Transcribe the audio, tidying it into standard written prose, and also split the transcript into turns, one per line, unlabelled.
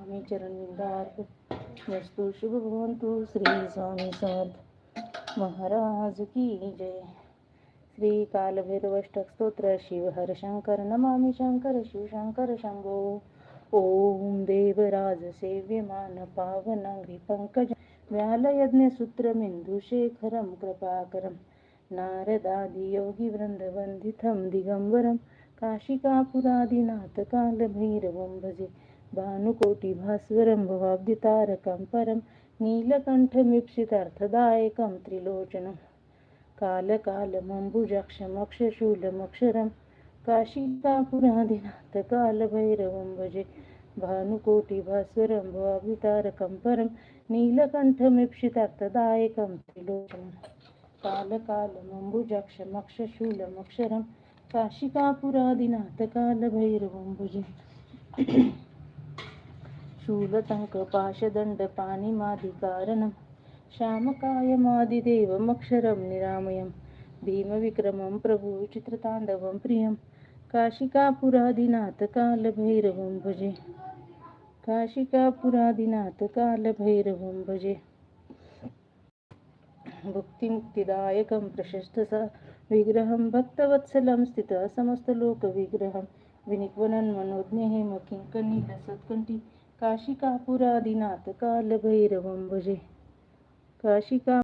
स्वामी चरणविंदार्पणमस्तु। शुभ भवन्तु। श्री स्वामी समर्थ महाराज की जय। श्री कालभैरवाष्टक स्तोत्र। शिव हर शंकर नमामि शंकर शिव शंकर शंभो। ओम देवराज सेव्यमान पावनांघ्रि पंकज व्यालयज्ञ सूत्रमिंदु शेखरं कृपाकरं नारदादि योगी वृंद वंदितं दिगंबरं काशिकापुरादिनाथ कालभैरवं भजे। भानुकोटि भास्वरं भवाब्धितारकं परं नीलकण्ठमीप्सितार्थदायकं त्रिलोचनं कालकालमम्बुजाक्षमक्षशूलमक्षरं काशिकापुरादिनाथ कालभैरवं भजे। भानुकोटि भास्वरं भवाब्धितारकं परं नीलकण्ठमीप्सितार्थदायकं त्रिलोचनं कालकालमम्बुजाक्षमक्षशूलमक्षरं काशिकापुरादिनाथ कालभैरवं भजे। शूलतङ्कपाशदण्डपाणिमादिकारणं श्यामकायमादिदेवमक्षरं निरामयं भीमविक्रमं प्रभुचित्रताण्डवं प्रियं काशिकापुरादिनाथ कालभैरवं भजे। काशिकापुरादिनाथ कालभैरवं भजे। भुक्तिमुक्तिदायकं प्रशस्त विग्रहं भक्तवत्सलं स्थितः समस्तलोकविग्रहं विनिक्वनं मनोज्ञहेमकिङ्कणीलसत्कण्ठी काशिकापुरादिनाथ कालभैरवं भजे। काशिका